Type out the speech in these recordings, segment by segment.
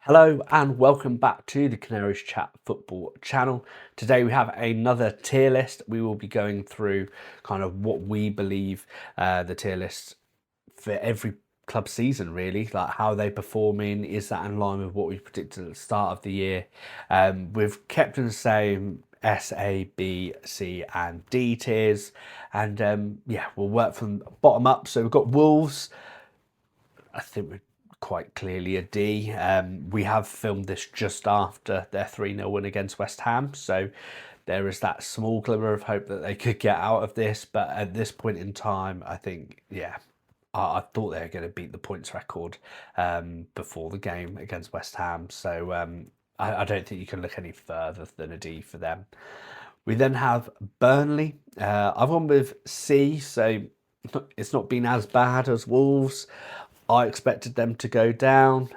Hello and welcome back to the Canaries Chat Football channel. Today we have another tier list. We will be going through kind of what we believe the tier list for every club season, really, like how they performing, is that in line with what we predicted at the start of the year. We've kept in the same S, A, B, C and D tiers, and yeah, we'll work from bottom up. So we've got Wolves. I think we're quite clearly a D. We have filmed this just after their 3-0 win against West Ham, so there is that small glimmer of hope that they could get out of this. But at this point in time, I think, yeah, I thought they were going to beat the points record before the game against West Ham. So I don't think you can look any further than a D for them. We then have Burnley. I've gone with C, so it's not been as bad as Wolves. I expected them to go down.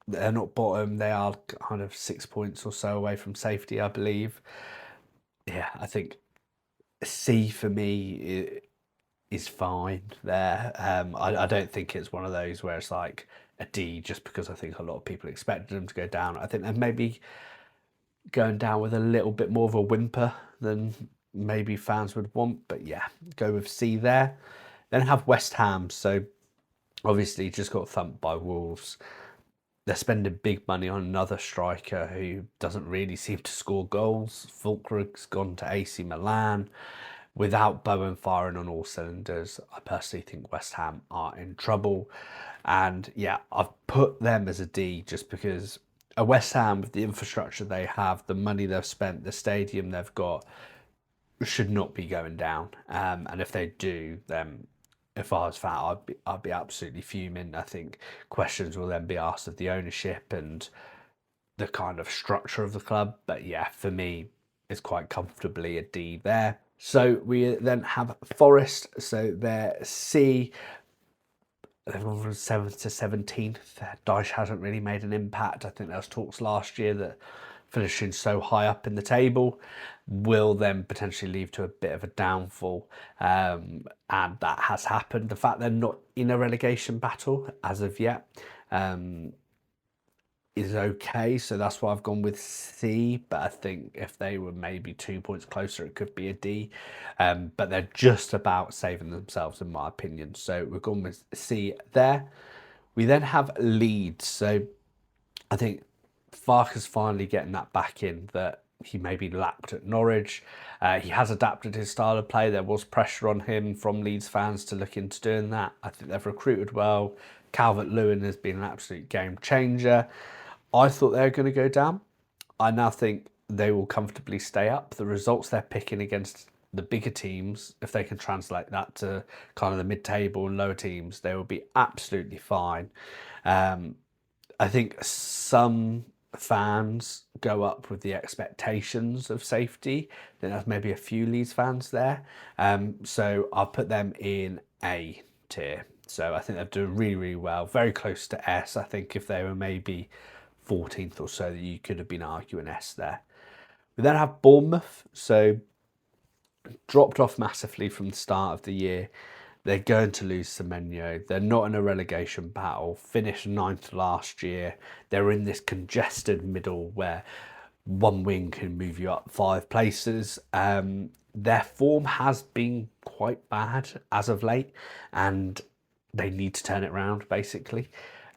They're not bottom. They are kind of 6 points or so away from safety, I believe. Yeah, I think C for me is fine there. I don't think it's one of those where it's like a D just because I think a lot of people expected them to go down. I think they're maybe going down with a little bit more of a whimper than maybe fans would want. But yeah, go with C there. Then have West Ham. So obviously just got thumped by Wolves. They're spending big money on another striker who doesn't really seem to score goals. Fulkrug's gone to AC Milan. Without Bowen firing on all cylinders, I personally think West Ham are in trouble. And yeah, I've put them as a D just because a West Ham, with the infrastructure they have, the money they've spent, the stadium they've got, should not be going down. And if they do, then if I was fan, I'd be absolutely fuming. I think questions will then be asked of the ownership and the kind of structure of the club. But yeah, for me, it's quite comfortably a D there. So we then have Forest. So they're C. They've gone from 7th to 17th. Dyche hasn't really made an impact. I think there was talks last year that finishing so high up in the table will then potentially lead to a bit of a downfall, and that has happened. The fact they're not in a relegation battle as of yet is okay, so that's why I've gone with C. But I think if they were maybe 2 points closer, it could be a D. But they're just about saving themselves, in my opinion. So we've gone with C there. We then have Leeds. So I think Farke's finally getting that back in that he maybe lacked at Norwich. He has adapted his style of play. There was pressure on him from Leeds fans to look into doing that. I think they've recruited well. Calvert-Lewin has been an absolute game changer. I thought they were going to go down. I now think they will comfortably stay up. The results they're picking against the bigger teams, if they can translate that to kind of the mid-table and lower teams, they will be absolutely fine. I think some fans go up with the expectations of safety. Then there's maybe a few Leeds fans there. So I'll put them in A tier. So I think they're doing really, really well. Very close to S. I think if they were maybe 14th or so, you could have been arguing S there. We then have Bournemouth. So dropped off massively from the start of the year. They're going to lose Semenyo. They're not in a relegation battle. Finished 9th last year. They're in this congested middle where one win can move you up 5 places. Their form has been quite bad as of late, and they need to turn it around, basically.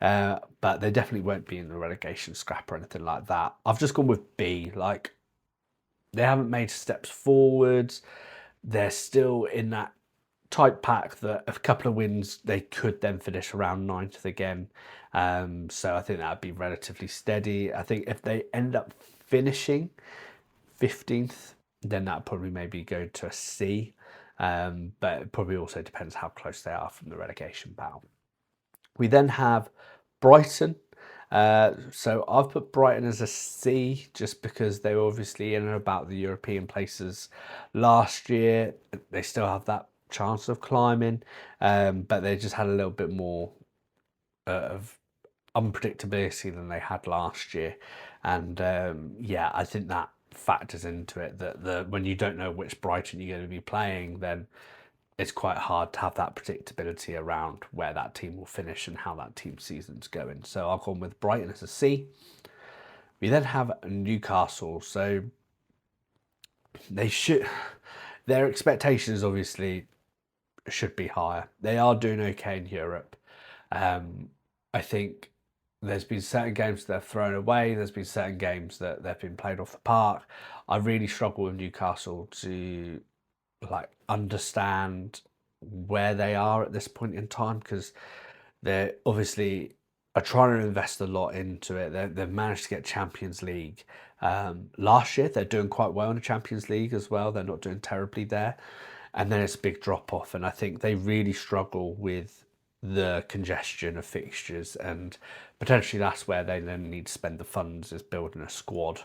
But they definitely won't be in the relegation scrap or anything like that. I've just gone with B. Like, they haven't made steps forwards. They're still in that tight pack that a couple of wins, they could then finish around 9th again. So I think that would be relatively steady. I think if they end up finishing 15th, then that probably maybe go to a C. But it probably also depends how close they are from the relegation battle. We then have Brighton. So I've put Brighton as a C just because they were obviously in and about the European places last year. They still have that chance of climbing, but they just had a little bit more of unpredictability than they had last year. And yeah, I think that factors into it, that when you don't know which Brighton you're going to be playing, then it's quite hard to have that predictability around where that team will finish and how that team's season's going. So I've gone with Brighton as a C. We then have Newcastle. So their expectations obviously should be higher. They are doing okay in Europe. I think there's been certain games that they've thrown away. There's been certain games that they've been played off the park. I really struggle with Newcastle to understand where they are at this point in time, because they obviously are trying to invest a lot into it. They've managed to get Champions League last year. They're doing quite well in the Champions League as well. They're not doing terribly there. And then it's a big drop off. And I think they really struggle with the congestion of fixtures, and potentially that's where they then need to spend the funds, is building a squad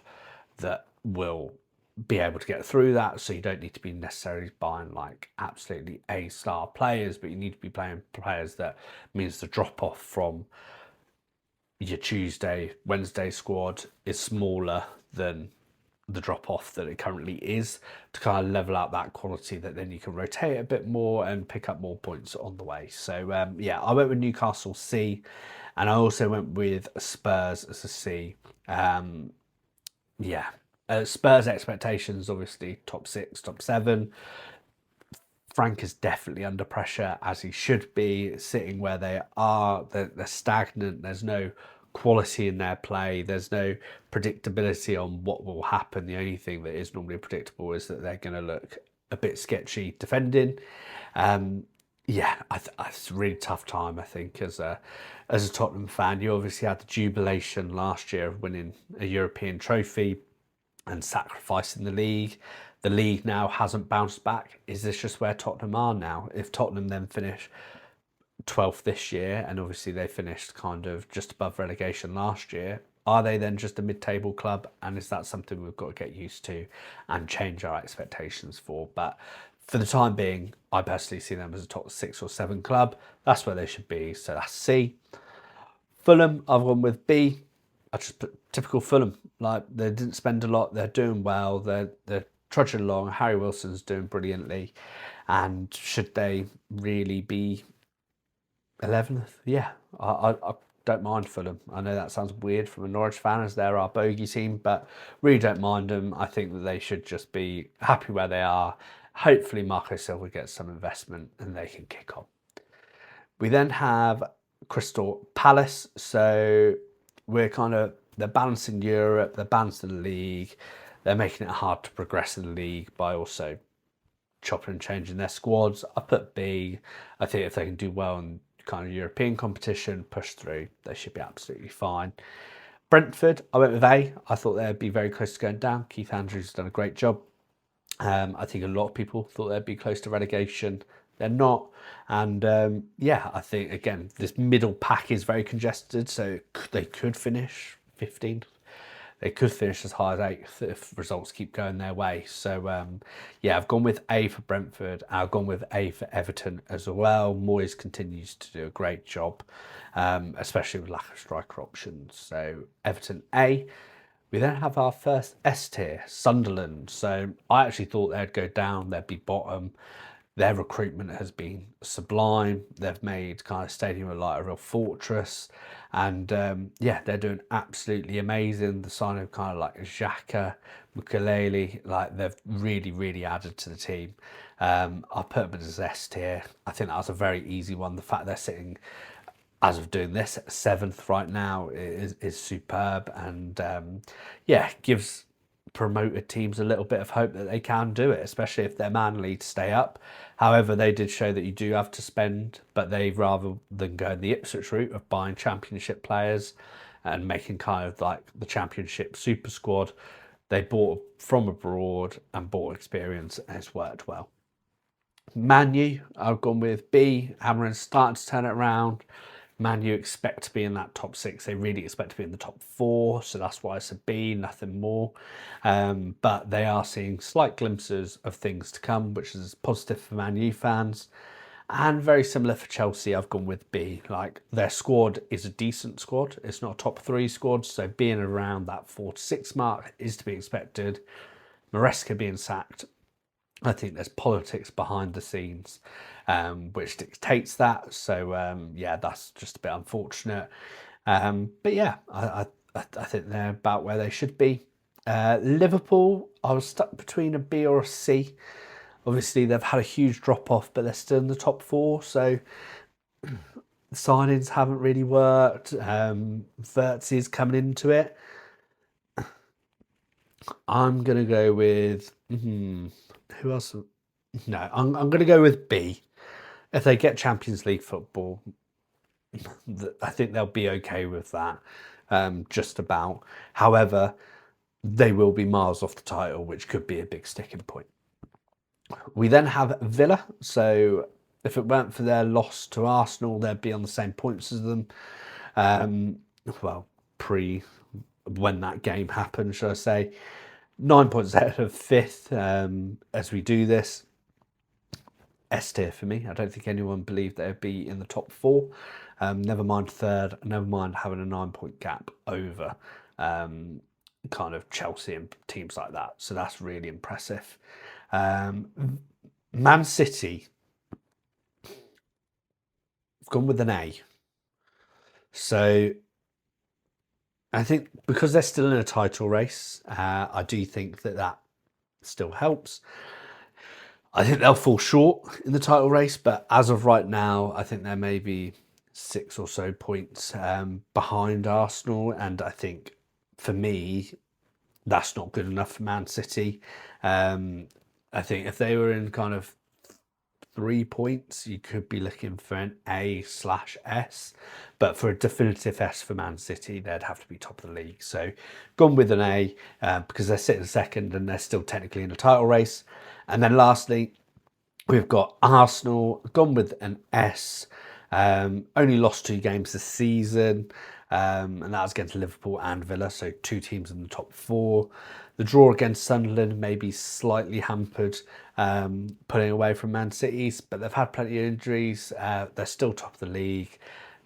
that will be able to get through that. So you don't need to be necessarily buying like absolutely A-star players, but you need to be playing players that means the drop off from your Tuesday, Wednesday squad is smaller than the drop off that it currently is, to kind of level out that quality, that then you can rotate a bit more and pick up more points on the way. So yeah, I went with Newcastle C, and I also went with Spurs as a C. Yeah, Spurs expectations obviously top 6, top 7. Frank is definitely under pressure, as he should be, sitting where they are. They're stagnant. There's no quality in their play. There's no predictability on what will happen. The only thing that is normally predictable is that they're going to look a bit sketchy defending. Yeah, it's a really tough time, I think, as a Tottenham fan. You obviously had the jubilation last year of winning a European trophy and sacrificing the league. The league now hasn't bounced back. Is this just where Tottenham are now? If Tottenham then finish 12th this year, and obviously they finished kind of just above relegation last year, are they then just a mid-table club? And is that something we've got to get used to and change our expectations for? But for the time being, I personally see them as a top 6 or 7 club. That's where they should be. So that's C. Fulham, I've gone with B. I just put typical Fulham. Like, they didn't spend a lot. They're doing well. They're trudging along. Harry Wilson's doing brilliantly. And should they really be 11th? Yeah, I don't mind Fulham. I know that sounds weird from a Norwich fan, as they're our bogey team, but really don't mind them. I think that they should just be happy where they are. Hopefully Marco Silva gets some investment and they can kick on. We then have Crystal Palace. So they're balancing Europe, they're balancing the league, they're making it hard to progress in the league by also chopping and changing their squads. I put B. I think if they can do well in kind of European competition, push through, they should be absolutely fine. Brentford, I went with A. I thought they'd be very close to going down. Keith Andrews has done a great job. I think a lot of people thought they'd be close to relegation. They're not. And yeah, I think, again, this middle pack is very congested, so they could finish 15th. They could finish as high as 8th if results keep going their way. So yeah, I've gone with A for Brentford. I've gone with A for Everton as well. Moyes continues to do a great job, especially with lack of striker options. So Everton A. We then have our first S tier, Sunderland. So I actually thought they'd go down, they'd be bottom. Their recruitment has been sublime. They've made kind of Stadium like a real fortress. And yeah, they're doing absolutely amazing. The sign of kind of like Xhaka, Mukulele, like they've really, really added to the team. I put them as S tier. I think that was a very easy one. The fact they're sitting, as of doing this, 7th right now is superb, and yeah, gives promoted teams a little bit of hope that they can do it, especially if they're Manly to stay up. However, they did show that you do have to spend, but they, rather than going the Ipswich route of buying championship players and making kind of like the championship super squad, they bought from abroad and bought experience, and it's worked well. Man U, I've gone with B. Amarin's starting to turn it around. Man U expect to be in that top 6. They really expect to be in the top 4, so that's why it's a B, nothing more. But they are seeing slight glimpses of things to come, which is positive for Man U fans. And very similar for Chelsea, I've gone with B. Like, their squad is a decent squad. It's not a top 3 squad, so being around that 4 to 6 mark is to be expected. Maresca being sacked, I think there's politics behind the scenes, which dictates that. So yeah, that's just a bit unfortunate. But yeah, I think they're about where they should be. Liverpool, I was stuck between a B or a C. Obviously, they've had a huge drop off, but they're still in the top four. So the signings haven't really worked. Vertzi's coming into it. I'm gonna go with who else? No, I'm going to go with B. If they get Champions League football, I think they'll be okay with that. Just about. However, they will be miles off the title, which could be a big sticking point. We then have Villa. So if it weren't for their loss to Arsenal, they'd be on the same points as them. Well, when that game happened, shall I say. 9 points ahead of fifth as we do this. S tier for me. I don't think anyone believed they'd be in the top four. Never mind third, never mind having a 9-point gap over kind of Chelsea and teams like that. So that's really impressive. Man City, I've gone with an A. So I think because they're still in a title race, I do think that still helps. I think they'll fall short in the title race, but as of right now, I think they're maybe 6 or so points behind Arsenal. And I think for me, that's not good enough for Man City. I think if they were in kind of 3 points, you could be looking for an A/S. But for a definitive S for Man City, they'd have to be top of the league. So gone with an A because they're sitting second and they're still technically in a title race. And then lastly, we've got Arsenal, gone with an S. Only lost 2 games this season, and that was against Liverpool and Villa, so 2 teams in the top 4. The draw against Sunderland may be slightly hampered, pulling away from Man City's, but they've had plenty of injuries. They're still top of the league.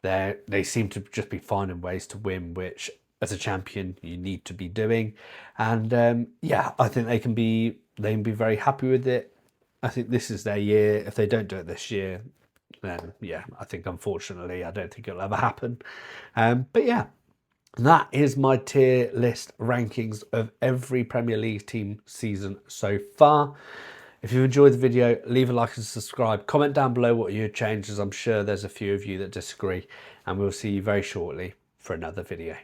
They seem to just be finding ways to win, which as a champion you need to be doing. And yeah, I think they can be very happy with it. I think this is their year. If they don't do it this year, then yeah, I think unfortunately, I don't think it'll ever happen. But yeah, that is my tier list rankings of every Premier League team season so far. If you've enjoyed the video, leave a like and subscribe. Comment down below what you would change, as I'm sure there's a few of you that disagree. And we'll see you very shortly for another video.